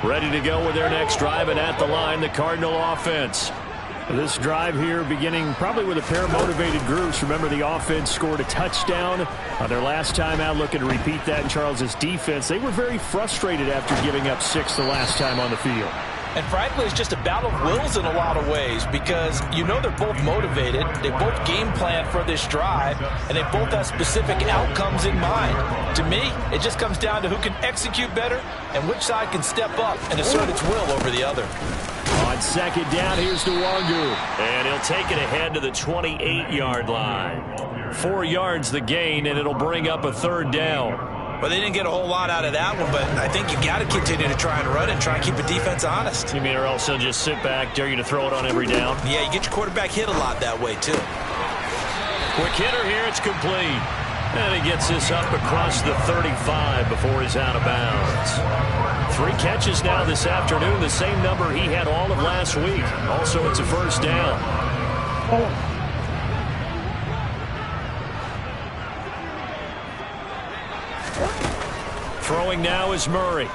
Ready to go with their next drive, and at the line, the Cardinal offense. This drive here beginning probably with a pair of motivated groups. Remember, the offense scored a touchdown on their last time out, looking to repeat that in Charles' defense. They were very frustrated after giving up 6 the last time on the field. And frankly, it's just a battle of wills in a lot of ways because you know they're both motivated. They both game plan for this drive, and they both have specific outcomes in mind. To me, it just comes down to who can execute better and which side can step up and assert its will over the other. On second down, here's Nwangu. And he'll take it ahead to the 28-yard line. 4 yards the gain, and it'll bring up a third down. Well, they didn't get a whole lot out of that one, but I think you got to continue to try and run and try and keep the defense honest. You mean or else they'll just sit back, dare you to throw it on every down? Yeah, you get your quarterback hit a lot that way, too. Quick hitter here, it's complete. And he gets this up across the 35 before he's out of bounds. 3 catches now this afternoon, the same number he had all of last week. Also, it's a first down. Throwing now is Murray.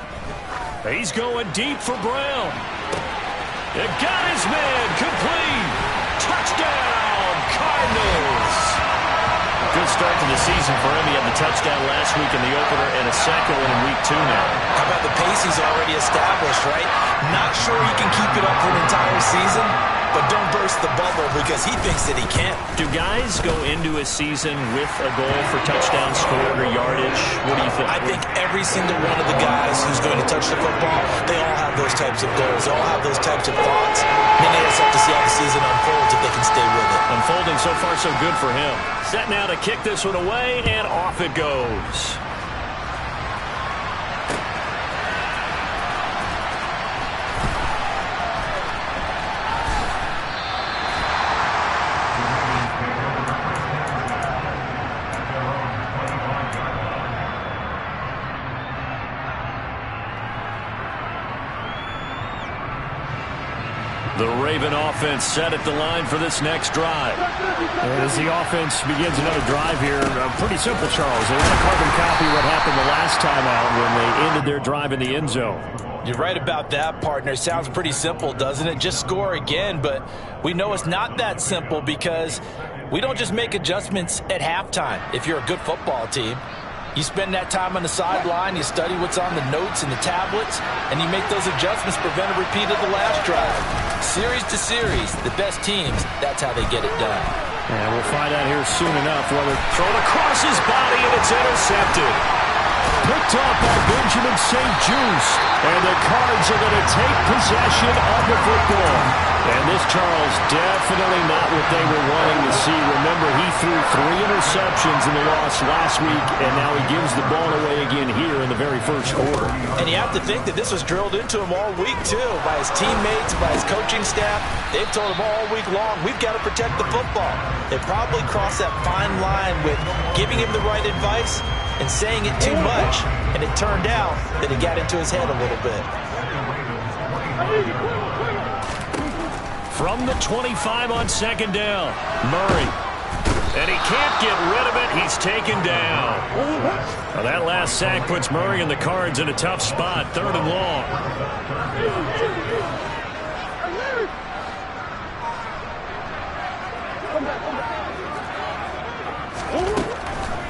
He's going deep for Brown. It got his man complete. Touchdown, Cardinals. Good start to the season for him. He had the touchdown last week in the opener and a second one in week 2 now. How about the pace he's already established, right? Not sure he can keep it up for an entire season, but don't burst the bubble because he thinks that he can't. Do guys go into a season with a goal for touchdown scored or yardage? What do you think? I think every single one of the guys who's going to touch the football, they all have those types of goals. They all have those types of thoughts. Then they just have to see how the season unfolds if they can stay with it. Unfolding so far so good for him. Set now to kick this one away, and off it goes. The Raven offense set at the line for this next drive. As the offense begins another drive here, pretty simple, Charles. They want to carbon copy what happened the last time out when they ended their drive in the end zone. You're right about that, partner. Sounds pretty simple, doesn't it? Just score again, but we know it's not that simple because we don't just make adjustments at halftime if you're a good football team. You spend that time on the sideline, you study what's on the notes and the tablets, and you make those adjustments, prevent a repeat of the last drive. Series to series, the best teams, that's how they get it done. And we'll find out here soon enough whether thrown across his body and it's intercepted. Picked off by Benjamin St. Juice, and the Cards are going to take possession of the football. And this, Charles, definitely not what they were wanting to see. Remember, he threw 3 interceptions in the loss last week, and now he gives the ball away again here in the very first quarter. And you have to think that this was drilled into him all week, too, by his teammates, by his coaching staff. They've told him all week long, we've got to protect the football. They probably crossed that fine line with giving him the right advice and saying it too much, and it turned out that it got into his head a little bit. From the 25 on second down, Murray. And he can't get rid of it. He's taken down. Now that last sack puts Murray and the Cards in a tough spot, 3rd and long.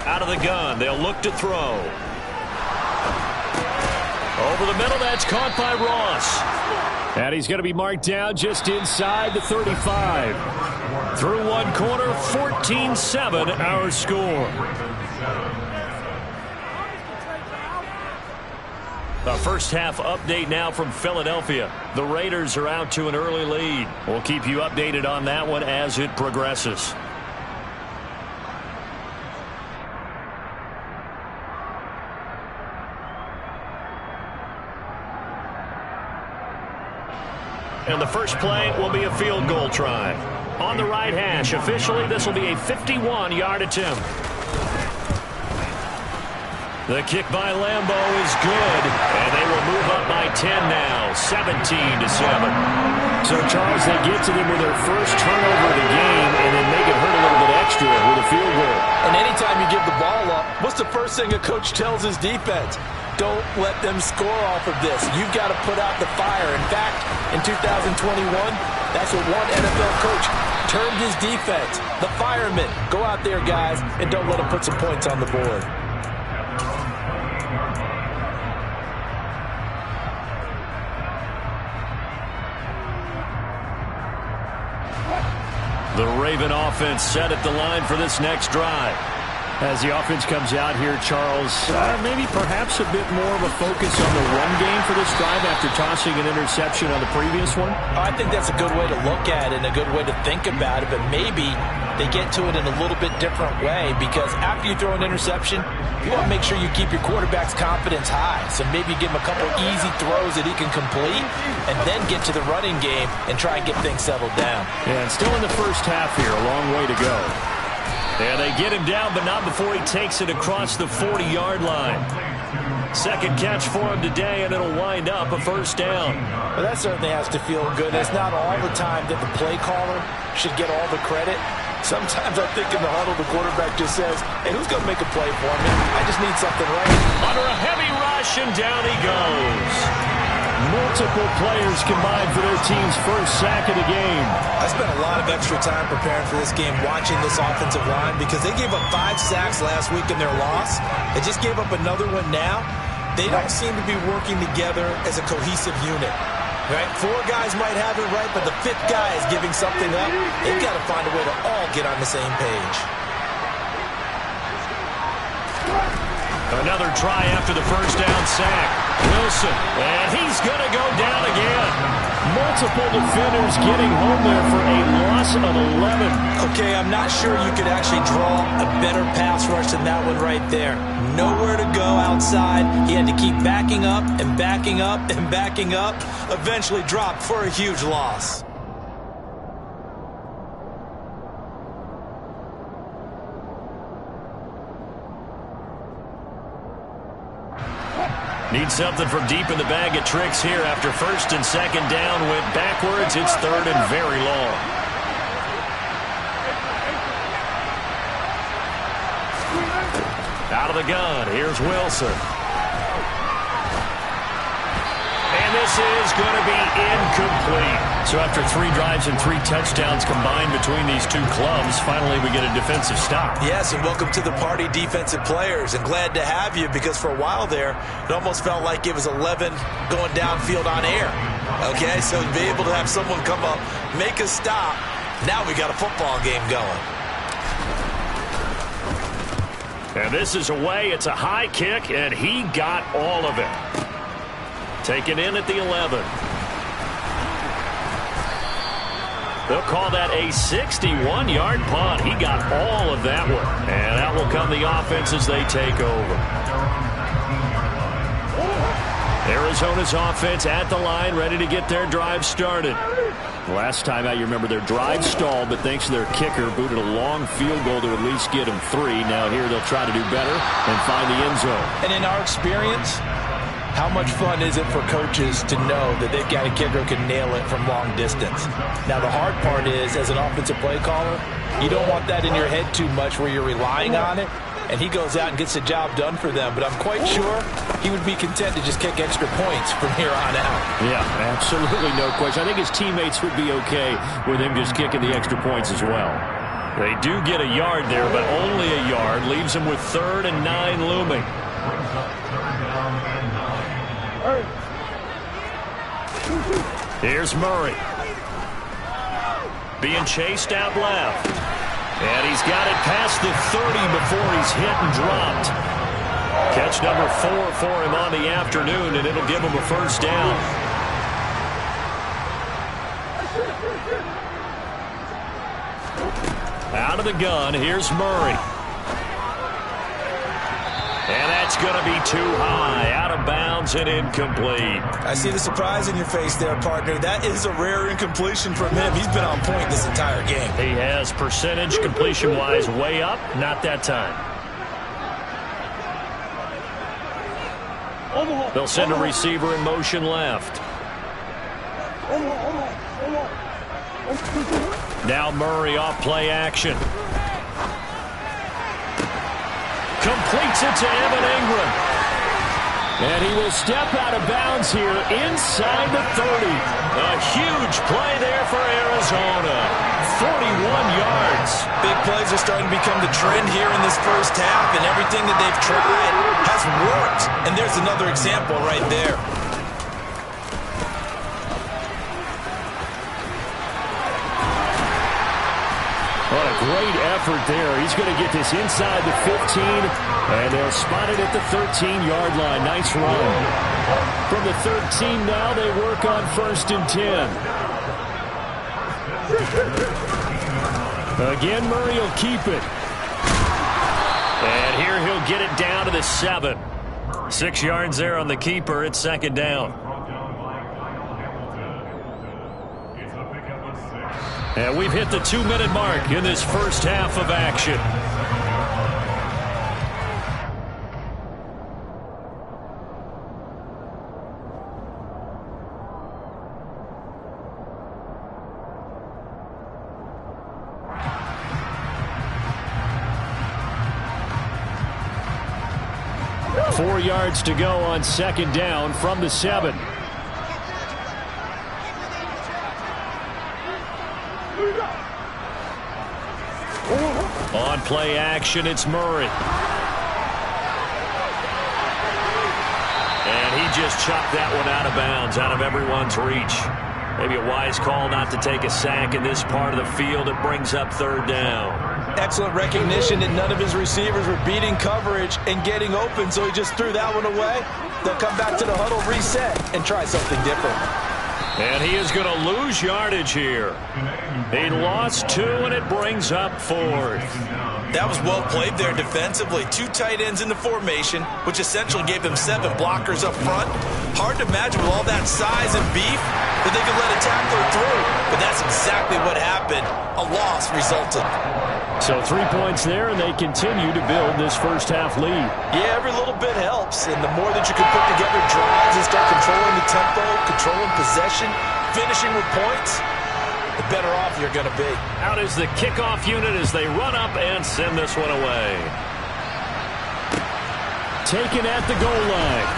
Out of the gun, they'll look to throw. Over the middle, that's caught by Ross. And he's going to be marked down just inside the 35. Through one quarter, 14-7 our score. A first half update now from Philadelphia. The Raiders are out to an early lead. We'll keep you updated on that one as it progresses. And the first play will be a field goal try. On the right hash, officially, this will be a 51-yard attempt. The kick by Lambo is good, and they will move up by 10 now, 17-7. So, Charles, they get to them with their first turnover of the game and then make it hurt a little bit extra with a field goal. And anytime you give the ball up, What's the first thing a coach tells his defense? Don't let them score off of this. You've got to put out the fire. In fact, in 2021, that's what one NFL coach termed his defense. The firemen. Go out there, guys, and don't let them put some points on the board. The Raven offense set at the line for this next drive. As the offense comes out here, Charles, maybe perhaps a bit more of a focus on the run game for this drive after tossing an interception on the previous one? I think that's a good way to look at it and a good way to think about it, but maybe they get to it in a little bit different way, because after you throw an interception, you want to make sure you keep your quarterback's confidence high. So maybe give him a couple easy throws that he can complete and then get to the running game and try and get things settled down. And still in the first half here, a long way to go. And they get him down, but not before he takes it across the 40-yard line. Second catch for him today, and it'll wind up a first down. Well, that certainly has to feel good. It's not all the time that the play caller should get all the credit. Sometimes I think in the huddle, the quarterback just says, hey, who's going to make a play for me? I just need something right. Under a heavy rush, and down he goes. Multiple players combined for their team's first sack of the game. I spent a lot of extra time preparing for this game, watching this offensive line, because they gave up 5 sacks last week in their loss. They just gave up another one now. They don't seem to be working together as a cohesive unit. Right? 4 guys might have it right, but the 5th guy is giving something up. They've got to find a way to all get on the same page. Another try after the first down sack. Wilson, and he's going to go down again. Multiple defenders getting home there for a loss of 11. Okay, I'm not sure you could actually draw a better pass rush than that one right there. Nowhere to go outside. He had to keep backing up and backing up and backing up. Eventually dropped for a huge loss. Need something from deep in the bag of tricks here after first and second down went backwards. It's third and very long. Out of the gun, here's Wilson. And this is going to be incomplete. So after 3 drives and 3 touchdowns combined between these two clubs, finally we get a defensive stop. Yes, and welcome to the party, defensive players. And glad to have you, because for a while there, it almost felt like it was 11 going downfield on air. Okay, so to be able to have someone come up, make a stop, now we got a football game going. And this is away. It's a high kick, and he got all of it. Taken in at the 11. They'll call that a 61-yard punt. He got all of that one. And out will come the offense as they take over. Arizona's offense at the line, ready to get their drive started. Last time out, you remember their drive stalled, but thanks to their kicker, booted a long field goal to at least get them 3. Now here they'll try to do better and find the end zone. And in our experience, how much fun is it for coaches to know that they've got a kicker who can nail it from long distance? Now, the hard part is, as an offensive play caller, you don't want that in your head too much where you're relying on it, and he goes out and gets the job done for them. But I'm quite sure he would be content to just kick extra points from here on out. Yeah, absolutely no question. I think his teammates would be okay with him just kicking the extra points as well. They do get a yard there, but only a yard. Leaves them with 3rd and 9 looming. Here's Murray. Being chased out left. And he's got it past the 30 before he's hit and dropped. Catch number 4 for him on the afternoon, and it'll give him a first down. Out of the gun, here's Murray. And that's going to be too high, out of bounds and incomplete. I see the surprise in your face there, partner. That is a rare incompletion from him. He's been on point this entire game. He has percentage completion-wise way up, not that time. They'll send a receiver in motion left. Now Murray off play action. Completes it to Evan Ingram. And he will step out of bounds here inside the 30. A huge play there for Arizona. 41 yards. Big plays are starting to become the trend here in this first half, and everything that they've tried has worked. And there's another example right there. What a great effort there. He's going to get this inside the 15, and they'll spot it at the 13-yard line. Nice run. From the 13 now, they work on 1st and 10. Again, Murray will keep it. And here he'll get it down to the 7. 6 yards there on the keeper. It's 2nd down. And we've hit the 2-minute mark in this first half of action. Four yards to go on 2nd down from the 7. On play action, it's Murray. And he just chopped that one out of bounds, out of everyone's reach. Maybe a wise call not to take a sack in this part of the field. It brings up 3rd down. Excellent recognition that none of his receivers were beating coverage and getting open, so he just threw that one away. They'll come back to the huddle, reset, and try something different. And he is going to lose yardage here. He lost 2, and it brings up 4th. That was well played there defensively. 2 tight ends in the formation, which essentially gave them 7 blockers up front. Hard to imagine with all that size and beef that they could let a tackler through. But that's exactly what happened. A loss resulted. So 3 points there, and they continue to build this first half lead. Yeah, every little bit helps. And the more that you can put together drives and start controlling the tempo, controlling possession, finishing with points, the better off you're going to be. Out is the kickoff unit as they run up and send this one away. Taken at the goal line.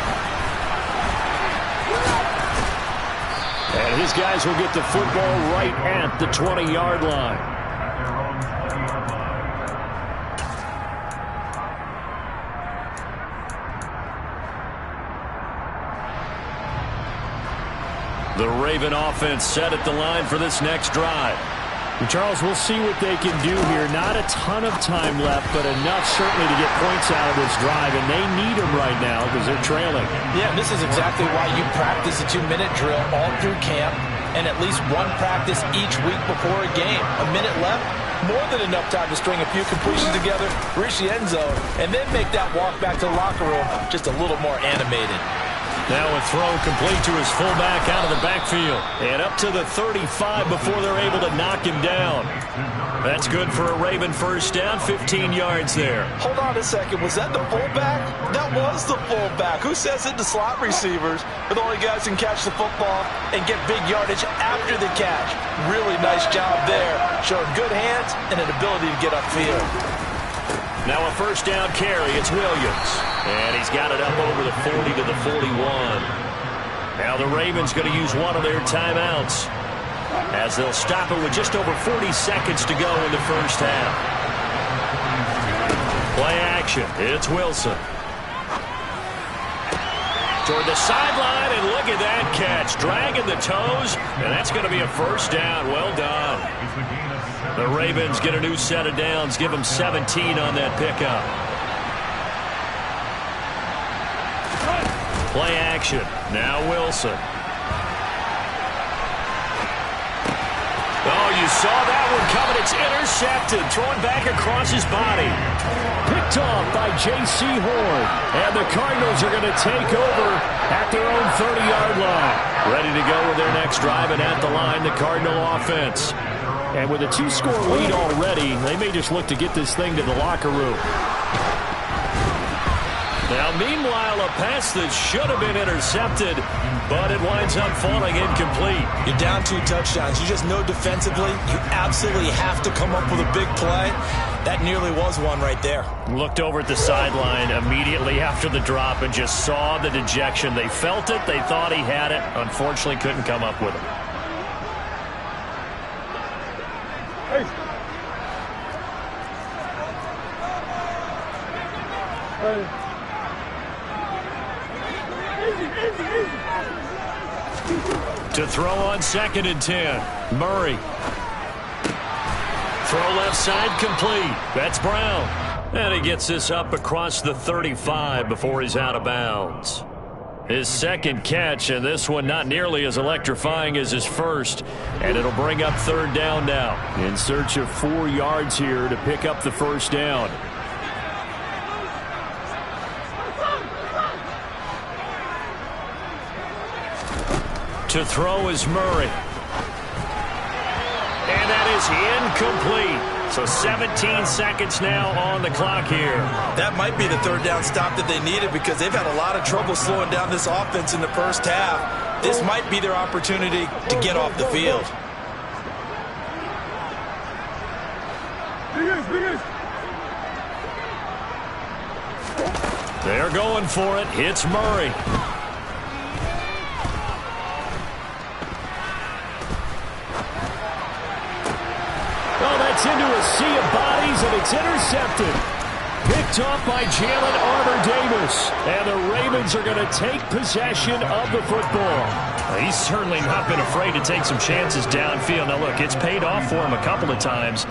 And his guys will get the football right at the 20-yard line. The Raven offense set at the line for this next drive. And Charles, we'll see what they can do here. Not a ton of time left, but enough certainly to get points out of this drive, and they need them right now because they're trailing. Yeah, this is exactly why you practice a 2-minute drill all through camp and at least one practice each week before a game. A minute left, more than enough time to string a few completions together, reach the end zone, and then make that walk back to the locker room just a little more animated. Now a throw complete to his fullback out of the backfield. And up to the 35 before they're able to knock him down. That's good for a Raven first down, 15 yards there. Hold on a second. Was that the fullback? That was the fullback. Who says it to slot receivers? But the only guys who can catch the football and get big yardage after the catch. Really nice job there. Showing good hands and an ability to get upfield. Now a first down carry. It's Williams. And he's got it up over the 40 to the 41. Now the Ravens going to use one of their timeouts as they'll stop it with just over 40 seconds to go in the first half. Play action. It's Wilson. Toward the sideline, and look at that catch. Dragging the toes, and that's going to be a first down. Well done. The Ravens get a new set of downs. Give them 17 on that pickup. Play action. Now Wilson. Oh, you saw that one coming. It's intercepted. Thrown back across his body. Picked off by J.C. Horn. And the Cardinals are going to take over at their own 30-yard line. Ready to go with their next drive, and at the line, the Cardinal offense. And with a 2-score lead already, they may just look to get this thing to the locker room. Now, meanwhile, a pass that should have been intercepted, but it winds up falling incomplete. You're down 2 touchdowns. You just know defensively you absolutely have to come up with a big play. That nearly was one right there. Looked over at the sideline immediately after the drop and just saw the dejection. They felt it. They thought he had it. Unfortunately, couldn't come up with it. To throw on 2nd and 10. Murray. Throw left side complete. That's Brown. And he gets this up across the 35 before he's out of bounds. His second catch, and this one not nearly as electrifying as his first. And it'll bring up 3rd down now. In search of 4 yards here to pick up the first down. To throw is Murray. And that is incomplete. So 17 seconds now on the clock here. That might be the 3rd down stop that they needed because they've had a lot of trouble slowing down this offense in the first half. This might be their opportunity to get off the field. They're going for it. It's Murray. Into a sea of bodies, and it's intercepted. Picked off by Jalen Armour-Davis. And the Ravens are going to take possession of the football. He's certainly not been afraid to take some chances downfield. Now, look, it's paid off for him a couple of times.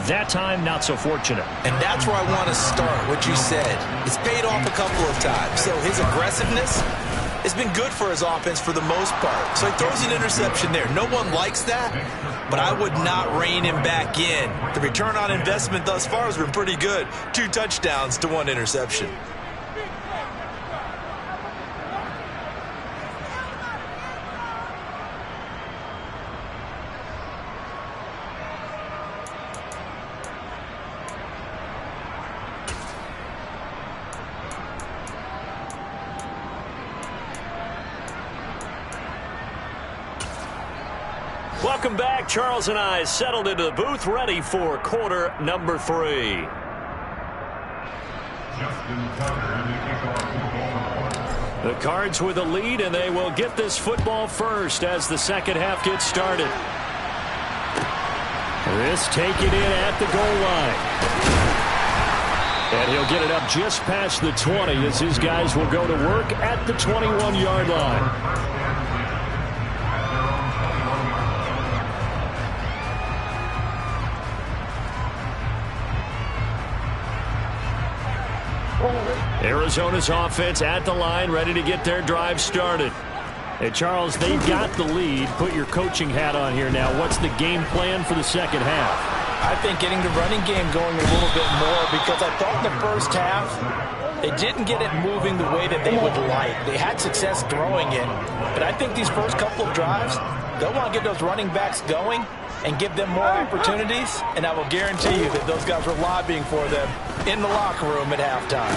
That time, not so fortunate. And that's where I want to start, what you said. It's paid off a couple of times. So his aggressiveness has been good for his offense for the most part. So he throws an interception there. No one likes that, but I would not rein him back in. The return on investment thus far has been pretty good. 2 touchdowns to 1 interception. Welcome back. Charles and I settled into the booth, ready for quarter number 3. The Cards with a lead, and they will get this football first as the second half gets started. This taken in at the goal line. And he'll get it up just past the 20 as his guys will go to work at the 21-yard line. Arizona's offense at the line, ready to get their drive started. Hey, Charles, they've got the lead. Put your coaching hat on here now. What's the game plan for the second half? I think getting the running game going a little bit more because I thought in the first half they didn't get it moving the way that they would like. They had success throwing it, but I think these first couple of drives, they'll want to get those running backs going and give them more opportunities, and I will guarantee you that those guys were lobbying for them in the locker room at halftime.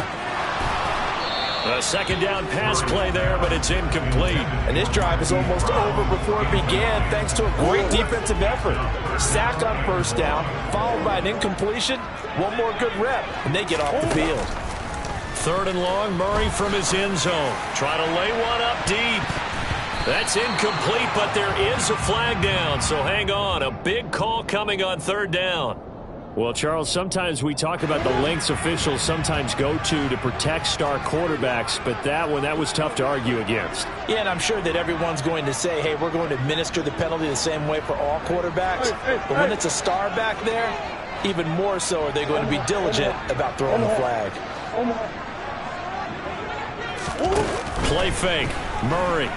A second down pass play there, but it's incomplete. And this drive is almost over before it began thanks to a great defensive effort. Sack on first down, followed by an incompletion. One more good rep, and they get off the field. 3rd and long, Murray from his end zone. Try to lay one up deep. That's incomplete, but there is a flag down, so hang on. A big call coming on 3rd down. Well, Charles, sometimes we talk about the lengths officials sometimes go to protect star quarterbacks, but that one, that was tough to argue against. Yeah, and I'm sure that everyone's going to say, hey, we're going to administer the penalty the same way for all quarterbacks. But when it's a star back there, even more so are they going to be diligent about throwing the flag. Play fake. Murray.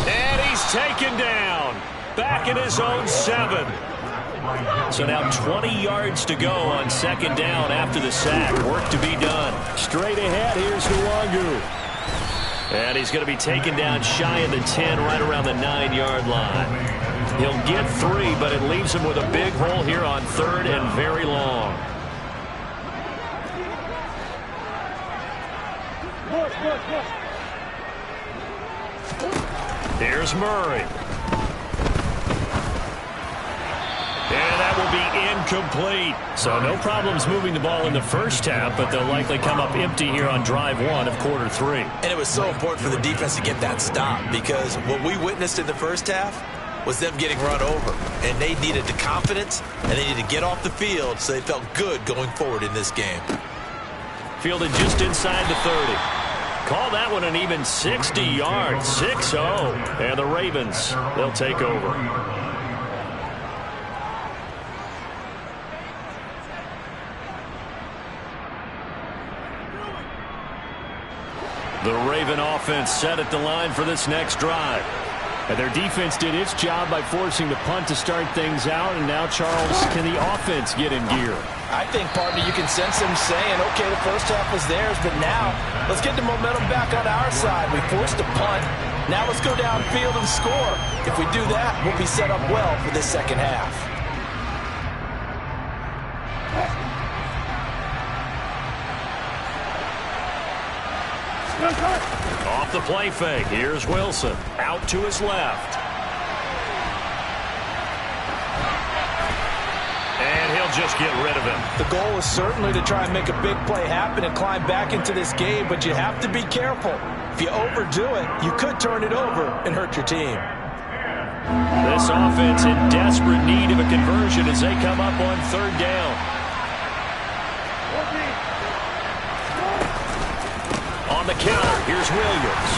And he's taken down. Back in his own 7. So now 20 yards to go on 2nd down after the sack. Work to be done. Straight ahead, here's Nwangwu. And he's going to be taken down shy of the 10, right around the 9-yard line. He'll get 3, but it leaves him with a big hole here on 3rd and very long. Here's Murray. And that will be complete. So no problems moving the ball in the first half, but they'll likely come up empty here on drive one of quarter three. And it was so important for the defense to get that stop, because what we witnessed in the first half was them getting run over. And they needed the confidence, and they needed to get off the field so they felt good going forward in this game. Fielded just inside the 30. Call that one an even 60 yards, 6-0. And the Ravens, they'll take over. The Raven offense set at the line for this next drive. And their defense did its job by forcing the punt to start things out. And now, Charles, can the offense get in gear? I think, partner, you can sense them saying, okay, the first half was theirs, but now let's get the momentum back on our side. We forced a punt. Now let's go downfield and score. If we do that, we'll be set up well for this second half. Off the play fake. Here's Wilson. Out to his left. And he'll just get rid of him. The goal is certainly to try and make a big play happen and climb back into this game, but you have to be careful. If you overdo it, you could turn it over and hurt your team. This offense in desperate need of a conversion as they come up on third down. On the counter, here's Williams.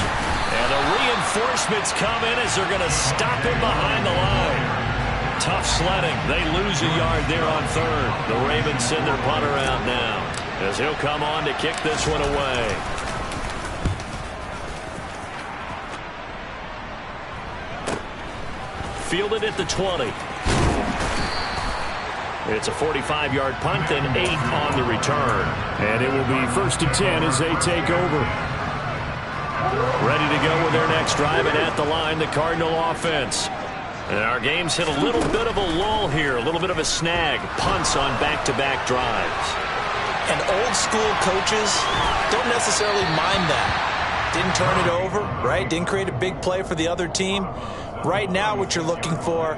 And the reinforcements come in as they're going to stop him behind the line. Tough sledding. They lose a yard there on third. The Ravens send their punter out now as he'll come on to kick this one away. Fielded at the 20. It's a 45-yard punt and 8 on the return. And it will be 1st and 10 as they take over. Ready to go with their next drive, and at the line, the Cardinal offense. And our game's hit a little bit of a lull here, a little bit of a snag. Punts on back-to-back drives. And old-school coaches don't necessarily mind that. Didn't turn it over, right? Didn't create a big play for the other team. Right now, what you're looking for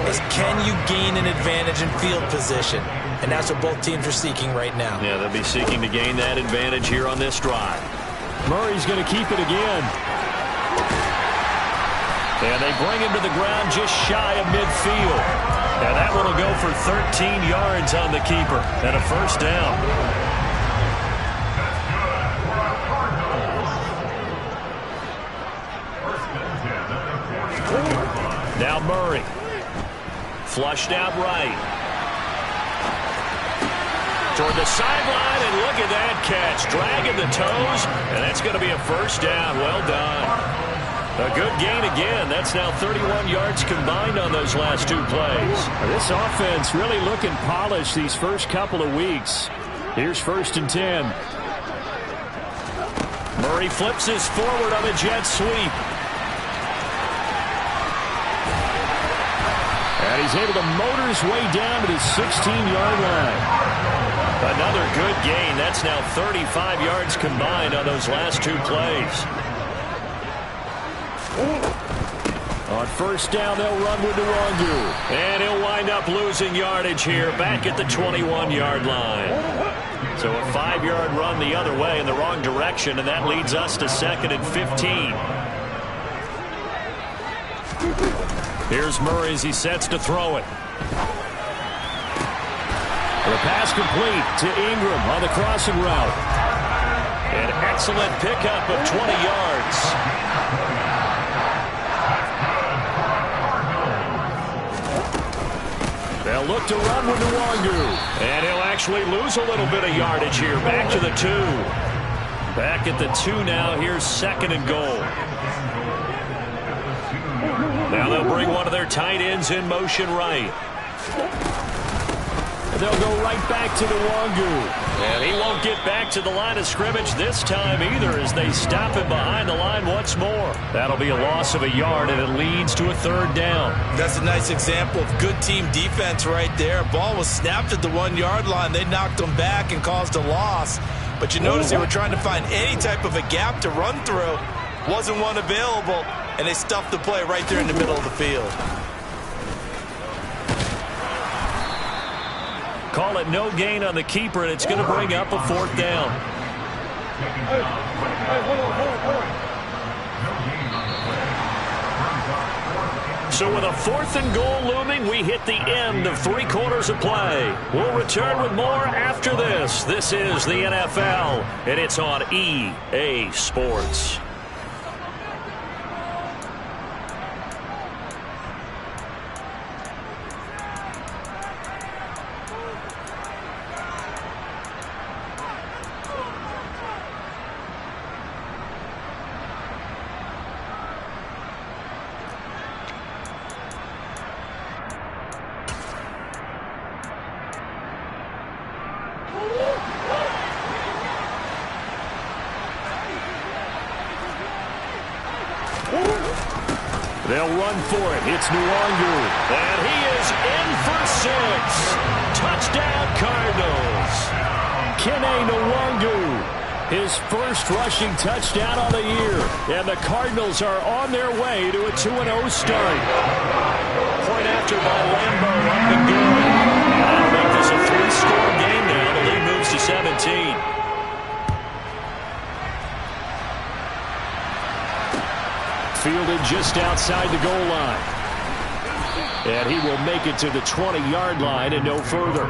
is, can you gain an advantage in field position? And that's what both teams are seeking right now. Yeah, they'll be seeking to gain that advantage here on this drive. Murray's going to keep it again. And they bring him to the ground just shy of midfield. And that one will go for 13 yards on the keeper and a first down. Now Murray. Flushed out right. Toward the sideline, and look at that catch. Dragging the toes, and that's going to be a first down. Well done. A good gain again. That's now 31 yards combined on those last two plays. This offense really looking polished these first couple of weeks. Here's 1st and 10. Murray flips his forward on a jet sweep. And he's able to motor his way down to the 16-yard line. Another good gain. That's now 35 yards combined on those last two plays. On first down, they'll run with Nwangu. And he'll wind up losing yardage here back at the 21-yard line. So a 5-yard run the other way in the wrong direction, and that leads us to 2nd and 15. Here's Murray as he sets to throw it. The pass complete to Ingram on the crossing route. An excellent pickup of 20 yards. They'll look to run with Nwangu. And he'll actually lose a little bit of yardage here. Back to the 2. Back at the 2 now. Here's 2nd and goal. Now they'll bring one of their tight ends in motion right. And they'll go right back to Nwangu. And he won't get back to the line of scrimmage this time either as they stop him behind the line once more. That'll be a loss of a yard, and it leads to a 3rd down. That's a nice example of good team defense right there. Ball was snapped at the 1-yard line. They knocked him back and caused a loss. But you notice they were trying to find any type of a gap to run through. Wasn't one available, and they stuffed the play right there in the middle of the field. Call it no gain on the keeper, and it's going to bring up a 4th down. So with a 4th and goal looming, we hit the end of 3 quarters of play. We'll return with more after this. This is the NFL, and it's on EA Sports. They'll run for it. It's Nwangwu. And he is in for 6. Touchdown, Cardinals. Kene Nwangwu, his first rushing touchdown on the year. And the Cardinals are on their way to a 2-0 start. Point after by Lambo up and good. And that'll make this a 3-score game now. The lead moves to 17. Fielded just outside the goal line. And he will make it to the 20-yard line and no further.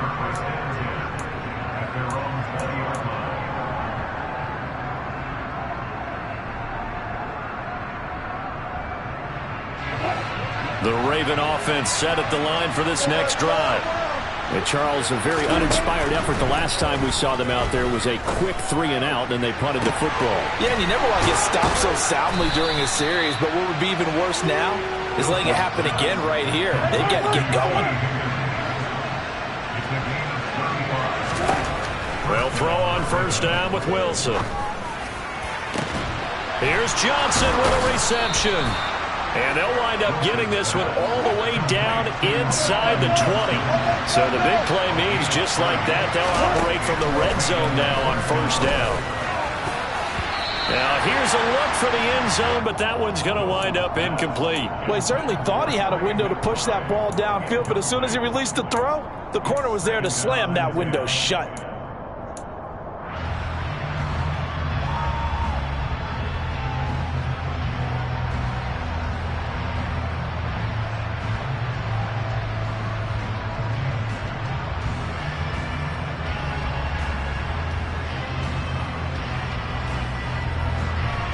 The Raven offense set at the line for this next drive. And Charles, a very uninspired effort the last time we saw them out there was a quick 3-and-out, and they punted the football. Yeah, and you never want to get stopped so soundly during a series, but what would be even worse now is letting it happen again right here. They've got to get going. They'll throw on 1st down with Wilson. Here's Johnson with a reception. And they'll wind up getting this one all the way down inside the 20. So the big play means just like that, they'll operate from the red zone now on 1st down. Now here's a look for the end zone, but that one's going to wind up incomplete. Well, he certainly thought he had a window to push that ball downfield, but as soon as he released the throw, the corner was there to slam that window shut.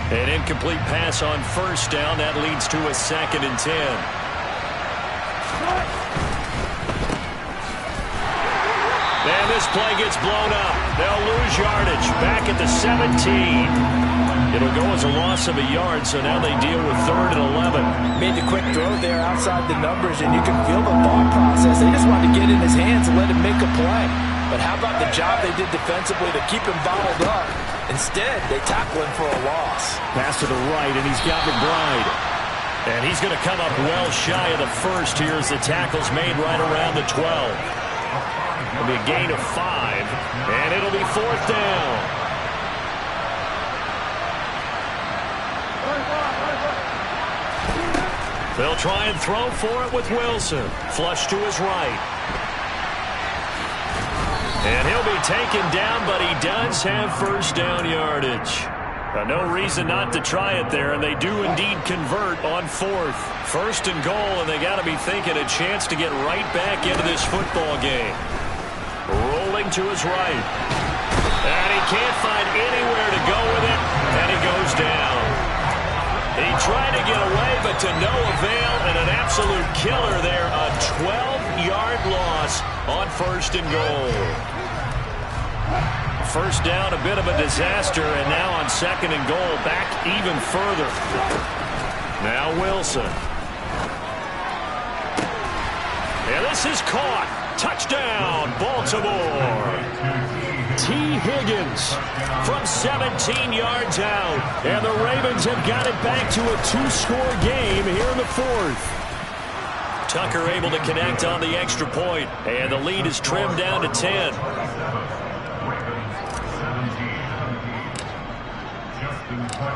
An incomplete pass on 1st down. That leads to a 2nd and 10. And this play gets blown up. They'll lose yardage. Back at the 17. It'll go as a loss of a yard, so now they deal with 3rd and 11. Made the quick throw there outside the numbers, and you can feel the thought process. They just wanted to get in his hands and let him make a play. But how about the job they did defensively to keep him bottled up? Instead, they tackle him for a loss. Pass to the right, and he's got McBride. And he's going to come up well shy of the 1st here as the tackle's made right around the 12. It'll be a gain of 5, and it'll be 4th down. They'll try and throw for it with Wilson. Flush to his right. And he'll be taken down, but he does have 1st down yardage. No reason not to try it there, and they do indeed convert on 4th. 1st and goal, and they got to be thinking a chance to get right back into this football game. Rolling to his right. And he can't find anywhere to go with it, and he goes down. He tried to get away, but to no avail, and an absolute killer there. A 12-yard loss on 1st and goal. 1st down, a bit of a disaster, and now on 2nd and goal, back even further. Now Wilson. And this is caught. Touchdown, Baltimore. T. Higgins from 17 yards out. And the Ravens have got it back to a 2-score game here in the 4th. Tucker able to connect on the extra point, and the lead is trimmed down to 10.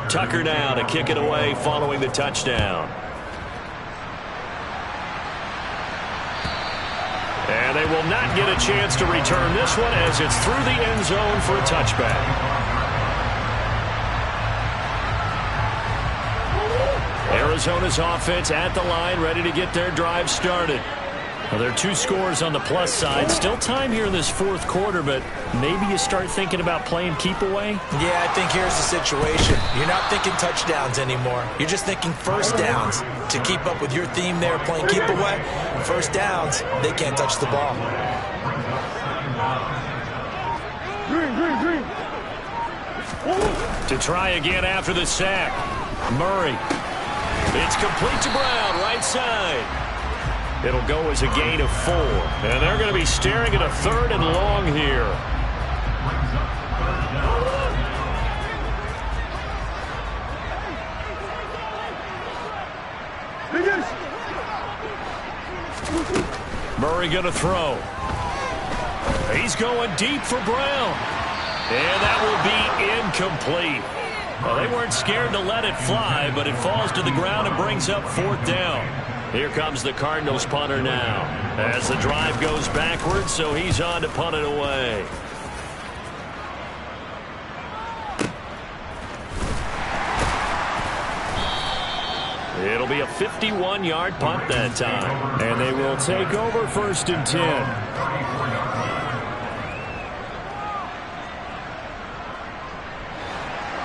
Tucker now to kick it away following the touchdown. And they will not get a chance to return this one as it's through the end zone for a touchback. Arizona's offense at the line, ready to get their drive started. Well, there are 2 scores on the plus side. Still time here in this fourth quarter, but maybe you start thinking about playing keep away? Yeah, I think here's the situation. You're not thinking touchdowns anymore. You're just thinking first downs. To keep up with your theme there, playing keep away, first downs, they can't touch the ball. To try again after the sack. Murray. It's complete to Brown, right side. It'll go as a gain of 4. And they're going to be staring at a 3rd and long here. Murray going to throw. He's going deep for Brown. And that will be incomplete. Well, they weren't scared to let it fly, but it falls to the ground and brings up 4th down. Here comes the Cardinals punter now as the drive goes backwards, so he's on to punt it away. It'll be a 51-yard punt that time. And they will take over 1st and 10.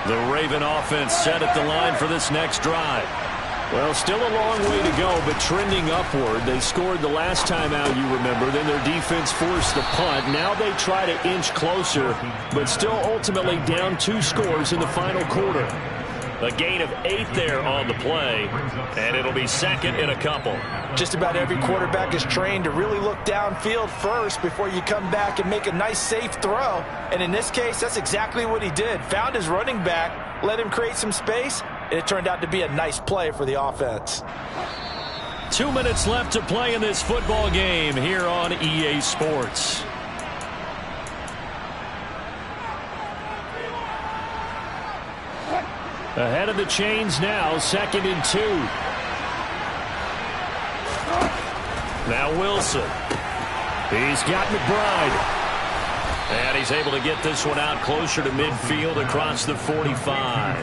The Raven offense set at the line for this next drive. Well, still a long way to go, but trending upward. They scored the last time out, you remember. Then their defense forced the punt. Now they try to inch closer, but still ultimately down 2 scores in the final quarter. A gain of 8 there on the play, and it'll be 2nd and a couple. Just about every quarterback is trained to really look downfield first before you come back and make a nice, safe throw. And in this case, that's exactly what he did. Found his running back, let him create some space, and it turned out to be a nice play for the offense. 2 minutes left to play in this football game here on EA Sports. Ahead of the chains now, 2nd and 2. Now Wilson. He's got McBride. And he's able to get this one out closer to midfield across the 45.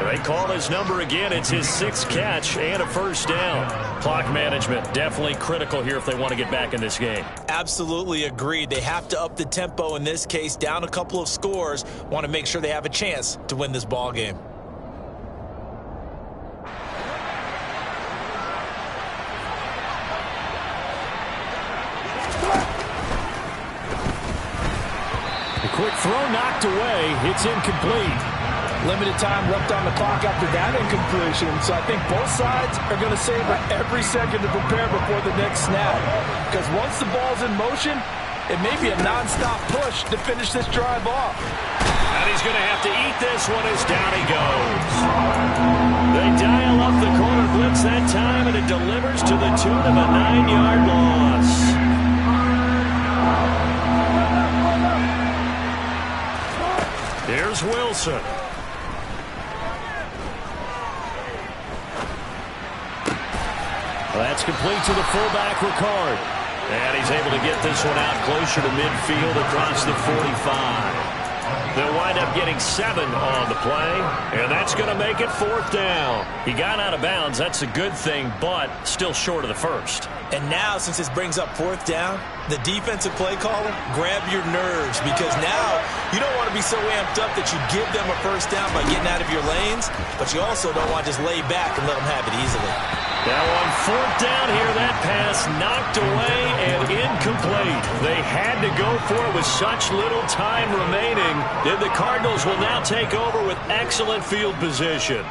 They call his number again. It's his 6th catch and a 1st down. Clock management definitely critical here if they want to get back in this game. Absolutely agreed. They have to up the tempo in this case, down a couple of scores. Want to make sure they have a chance to win this ball game. Quick throw knocked away. It's incomplete. Limited time left on the clock after that incompletion. So I think both sides are going to savor every second to prepare before the next snap. Because once the ball's in motion, it may be a nonstop push to finish this drive off. And he's going to have to eat this one as down he goes. They dial up the corner blitz that time, and it delivers to the tune of a 9-yard loss. Here's Wilson. That's complete to the fullback, Ricard. And he's able to get this one out closer to midfield across the 45. They'll wind up getting 7 on the play, and that's going to make it 4th down. He got out of bounds. That's a good thing, but still short of the 1st. And now, since this brings up 4th down, the defensive play caller, grab your nerves, because now you don't want to be so amped up that you give them a 1st down by getting out of your lanes, but you also don't want to just lay back and let them have it easily. Now on 4th down here, that pass knocked away and incomplete. They had to go for it with such little time remaining. And the Cardinals will now take over with excellent field position.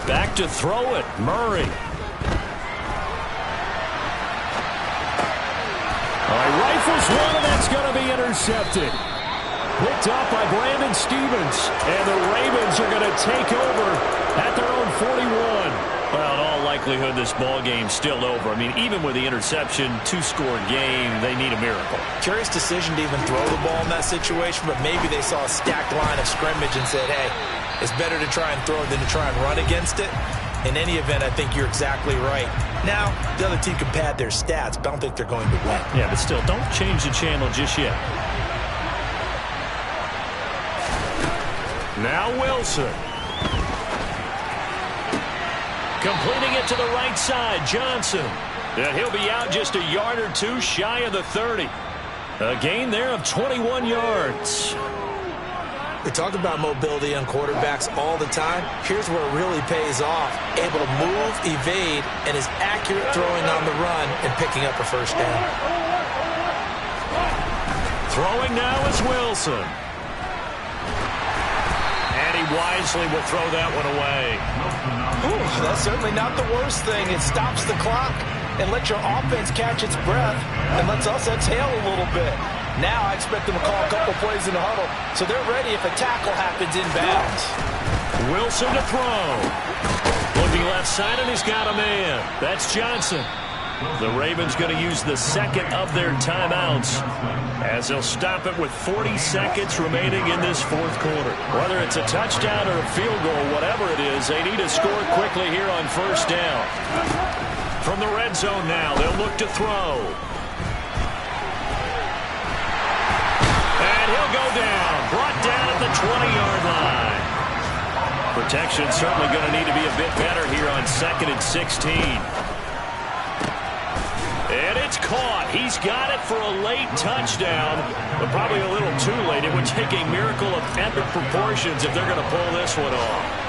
Back to throw it, Murray. Rifles one, and that's going to be intercepted. Picked up by Brandon Stephens, and the Ravens are going to take over at their own 41. Well, in all likelihood, this ball game's still over. I mean, even with the interception, 2-score game, they need a miracle. Curious decision to even throw the ball in that situation, but maybe they saw a stacked line of scrimmage and said, hey, It's better to try and throw than to try and run against it. In any event, I think you're exactly right. Now, the other team can pad their stats, but I don't think they're going to win. Yeah, but still, don't change the channel just yet. Now Wilson. Completing it to the right side, Johnson. And he'll be out just a yard or two shy of the 30. A gain there of 21 yards. We talk about mobility on quarterbacks all the time. Here's where it really pays off. Able to move, evade, and is accurate throwing on the run and picking up a first down. Throwing now is Wilson. And he wisely will throw that one away. Ooh, that's certainly not the worst thing. It stops the clock and lets your offense catch its breath and lets us exhale a little bit. Now I expect them to call a couple plays in the huddle, so they're ready if a tackle happens inbounds. Wilson to throw. Looking left side, and he's got a man. That's Johnson. The Ravens going to use the second of their timeouts as they'll stop it with 40 seconds remaining in this fourth quarter. Whether it's a touchdown or a field goal, whatever it is, they need to score quickly here on first down. From the red zone now, they'll look to throw. And he'll go down, brought down at the 20-yard line. Protection certainly going to need to be a bit better here on 2nd and 16. And it's caught. He's got it for a late touchdown, but probably a little too late. It would take a miracle of epic proportions if they're going to pull this one off.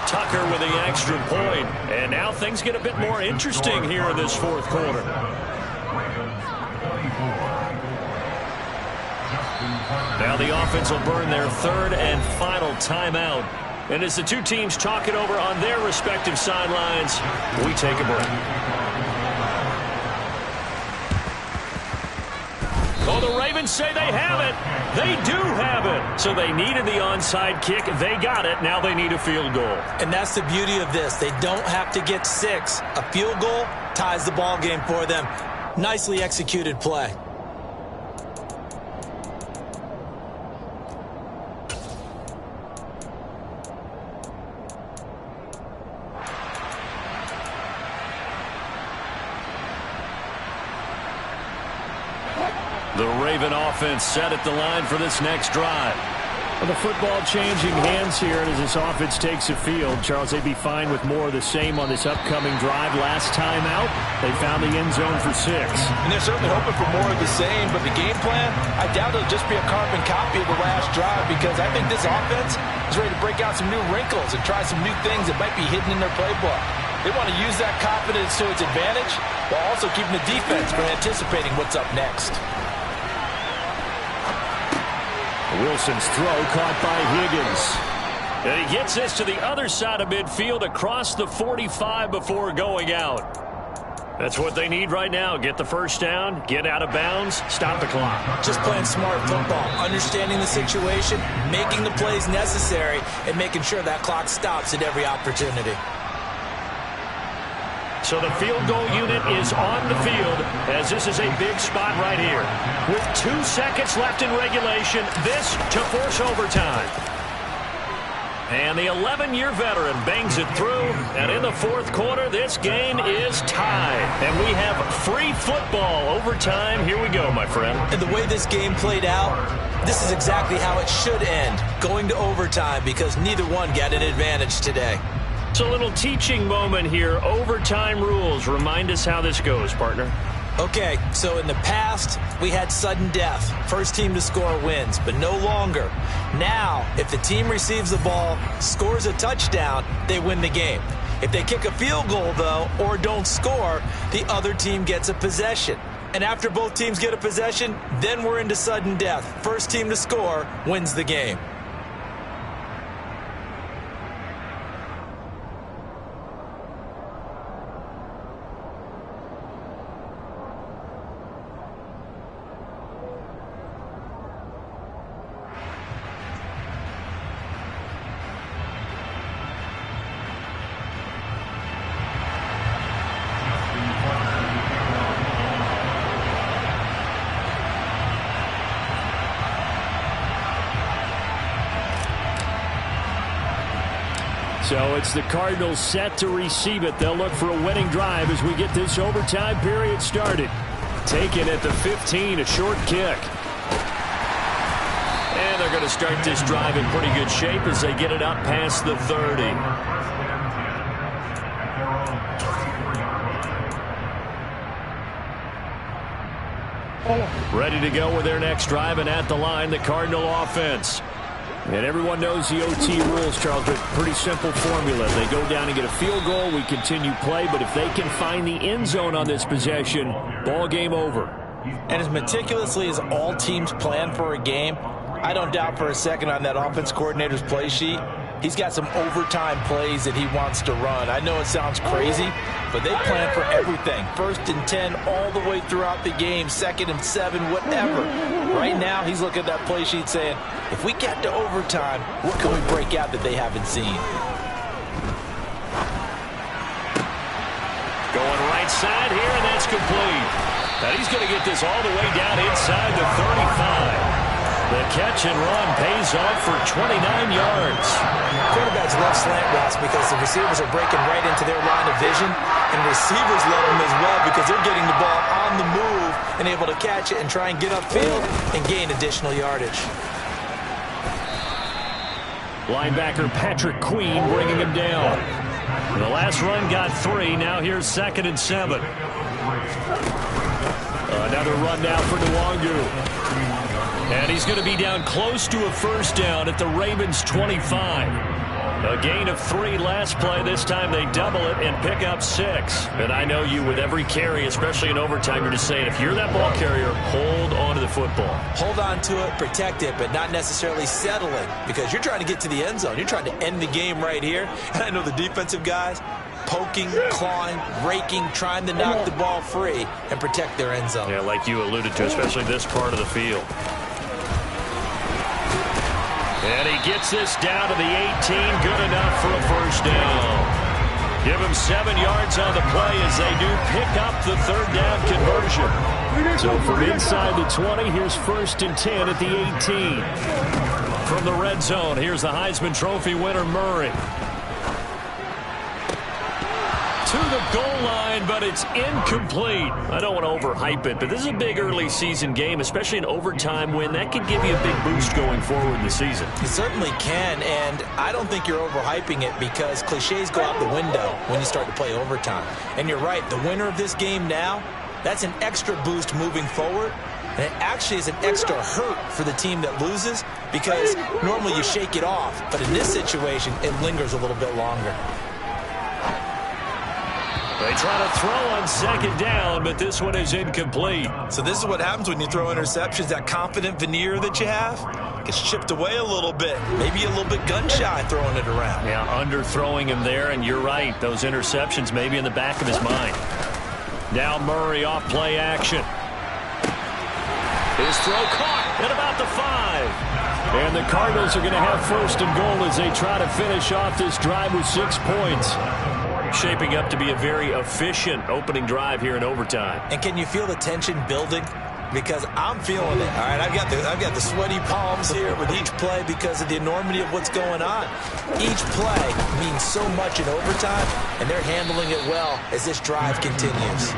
Tucker with the extra point. And now things get a bit more interesting here in this fourth quarter. Now the offense will burn their third and final timeout. And as the two teams talk it over on their respective sidelines, we take a break. Oh, the Ravens say they have it. They do have it. So they needed the onside kick. They got it. Now they need a field goal. And that's the beauty of this. They don't have to get 6. A field goal ties the ball game for them. Nicely executed play. The Raven offense set at the line for this next drive. Well, the football changing hands here as this offense takes the field. Charles, they'd be fine with more of the same on this upcoming drive. Last time out, they found the end zone for 6. And they're certainly hoping for more of the same, but the game plan, I doubt it'll just be a carbon copy of the last drive because I think this offense is ready to break out some new wrinkles and try some new things that might be hidden in their playbook. They want to use that confidence to its advantage while also keeping the defense from anticipating what's up next. Wilson's throw caught by Higgins. And he gets this to the other side of midfield across the 45 before going out. That's what they need right now. Get the first down, get out of bounds, stop the clock. Just playing smart football, understanding the situation, making the plays necessary, and making sure that clock stops at every opportunity. So the field goal unit is on the field as this is a big spot right here. With 2 seconds left in regulation, this to force overtime. And the 11-year veteran bangs it through. And in the fourth quarter, this game is tied. And we have free football overtime. Here we go, my friend. And the way this game played out, this is exactly how it should end. Going to overtime because neither one got an advantage today. It's a little teaching moment here. Overtime rules. Remind us how this goes, partner. Okay, so in the past, we had sudden death. First team to score wins, but no longer. Now, if the team receives the ball, scores a touchdown, they win the game. If they kick a field goal, though, or don't score, the other team gets a possession. And after both teams get a possession, then we're into sudden death. First team to score wins the game. So it's the Cardinals set to receive it. They'll look for a winning drive as we get this overtime period started. Taken at the 15, a short kick. And they're going to start this drive in pretty good shape as they get it up past the 30. Ready to go with their next drive, and at the line, the Cardinal offense. And everyone knows the OT rules, Charles, but pretty simple formula. They go down and get a field goal, we continue play, but if they can find the end zone on this possession, ball game over. And as meticulously as all teams plan for a game, I don't doubt for a second on that offense coordinator's play sheet, he's got some overtime plays that he wants to run. I know it sounds crazy, but they plan for everything. 1st and 10 all the way throughout the game, 2nd and 7, whatever. Right now, he's looking at that play sheet saying, if we get to overtime, what can we break out that they haven't seen? Going right side here, and that's complete. Now he's going to get this all the way down inside the 35. The catch and run pays off for 29 yards. Quarterbacks love slant routes because the receivers are breaking right into their line of vision, and receivers love them as well because they're getting the ball on the move and able to catch it and try and get upfield and gain additional yardage. Linebacker Patrick Queen bringing him down. The last run got 3. Now here's 2nd and 7. Another run now for Nwangu. And he's going to be down close to a first down at the Ravens 25. A gain of 3 last play. This time they double it and pick up 6. And I know you, with every carry, especially in overtime, you're just saying, if you're that ball carrier, hold on to the football. Hold on to it, protect it, but not necessarily settling, because you're trying to get to the end zone. You're trying to end the game right here. And I know the defensive guys poking, clawing, raking, trying to knock the ball free and protect their end zone. Yeah, like you alluded to, especially this part of the field. And he gets this down to the 18. Good enough for a first down. Give him 7 yards on the play as they do pick up the 3rd down conversion. So from inside the 20, here's 1st and 10 at the 18. From the red zone, here's the Heisman Trophy winner, Murray. To the goal line, but it's incomplete. I don't want to overhype it, but this is a big early season game, especially an overtime win. That could give you a big boost going forward in the season. It certainly can, and I don't think you're overhyping it because cliches go out the window when you start to play overtime. And you're right, the winner of this game now, that's an extra boost moving forward. And it actually is an extra hurt for the team that loses because normally you shake it off. But in this situation, it lingers a little bit longer. They try to throw on 2nd down, but this one is incomplete. So this is what happens when you throw interceptions. That confident veneer that you have gets chipped away a little bit. Maybe a little bit gun-shy throwing it around. Yeah, underthrowing him there, and you're right. Those interceptions may be in the back of his mind. Now Murray off play action. His throw caught at about the 5. And the Cardinals are going to have 1st and goal as they try to finish off this drive with 6 points. Shaping up to be a very efficient opening drive here in overtime. And can you feel the tension building? Because I'm feeling it. All right, I've got the sweaty palms here with each play because of the enormity of what's going on. Each play means so much in overtime, and they're handling it well as this drive continues.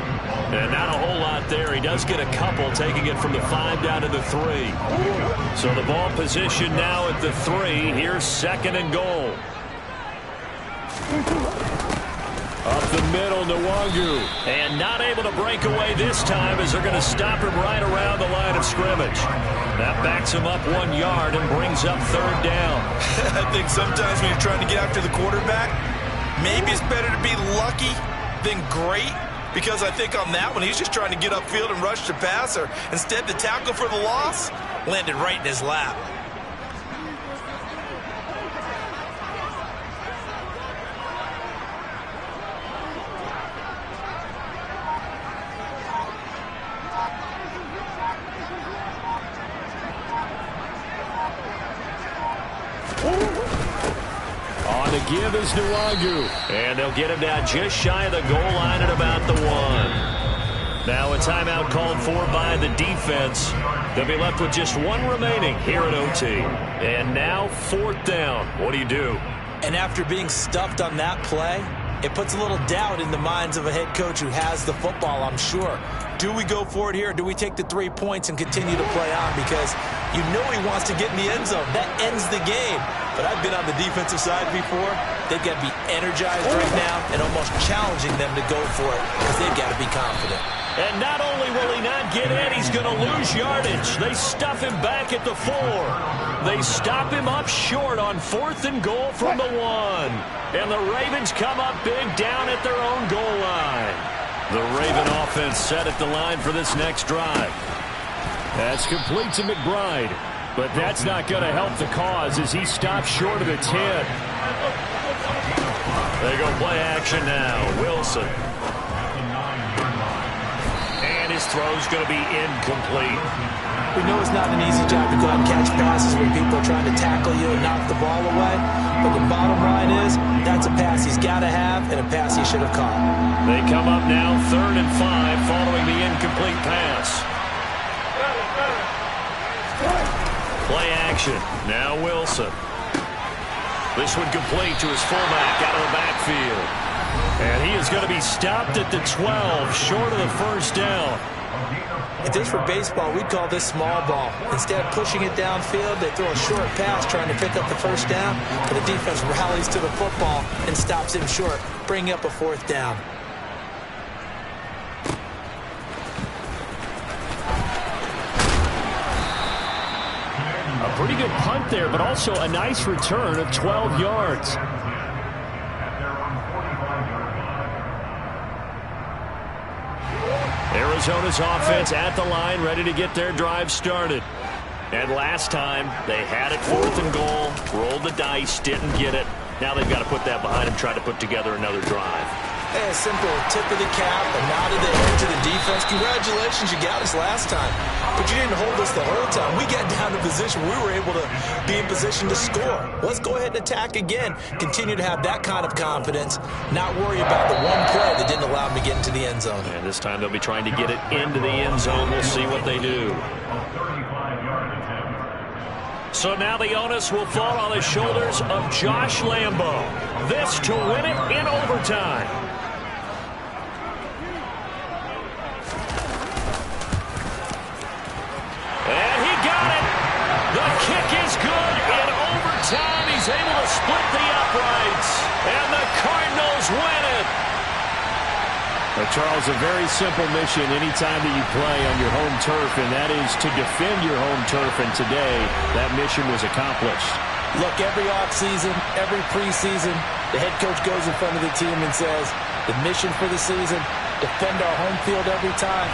And not a whole lot there. He does get a couple, taking it from the 5 down to the 3. So the ball position now at the 3. Here's 2nd and goal. Up the middle, Nwangu. And not able to break away this time as they're going to stop him right around the line of scrimmage. That backs him up 1 yard and brings up 3rd down. I think sometimes when you're trying to get after the quarterback, maybe it's better to be lucky than great. Because I think on that one, he's just trying to get upfield and rush the passer. Instead, the tackle for the loss landed right in his lap. On the give is Nwangu. And they'll get him down just shy of the goal line at about the 1. Now a timeout called for by the defense. They'll be left with just 1 remaining here at OT. And now 4th down. What do you do? And after being stuffed on that play, it puts a little doubt in the minds of a head coach who has the football, I'm sure. Do we go for it here? Do we take the 3 points and continue to play on? Because you know he wants to get in the end zone. That ends the game. But I've been on the defensive side before. They've got to be energized right now and almost challenging them to go for it because they've got to be confident. And not only will he not get in, he's going to lose yardage. They stuff him back at the 4. They stop him up short on 4th and goal from the 1. And the Ravens come up big down at their own goal line. The Raven offense set at the line for this next drive. That's complete to McBride. But that's not going to help the cause as he stops short of the 10. They go play action now. Wilson. And his throw's going to be incomplete. We know it's not an easy job to go out and catch passes when people are trying to tackle you and knock the ball away. But the bottom line is, that's a pass he's got to have and a pass he should have caught. They come up now 3rd and 5 following the incomplete pass. Play action. Now Wilson. This one complete to his fullback out of the backfield. And he is going to be stopped at the 12, short of the first down. If this were baseball, we'd call this small ball. Instead of pushing it downfield, they throw a short pass trying to pick up the first down, but the defense rallies to the football and stops him short, bringing up a 4th down. A pretty good punt there, but also a nice return of 12 yards. Arizona's offense at the line, ready to get their drive started. And last time, they had it 4th and goal, rolled the dice, didn't get it. Now they've got to put that behind them, try to put together another drive. Hey, a simple tip of the cap, a nod of the head to the defense. Congratulations, you got us last time. But you didn't hold us the whole time. We got down to position. We were able to be in position to score. Let's go ahead and attack again. Continue to have that kind of confidence. Not worry about the one play that didn't allow them to get into the end zone. And this time they'll be trying to get it into the end zone. We'll see what they do. So now the onus will fall on the shoulders of Josh Lambo. This to win it in overtime. And he got it. The kick is good in overtime. He's able to split the uprights. And the Cardinals win it. Charles, a very simple mission anytime that you play on your home turf, and that is to defend your home turf. And today, that mission was accomplished. Look, every offseason, every preseason, the head coach goes in front of the team and says, the mission for the season, defend our home field every time.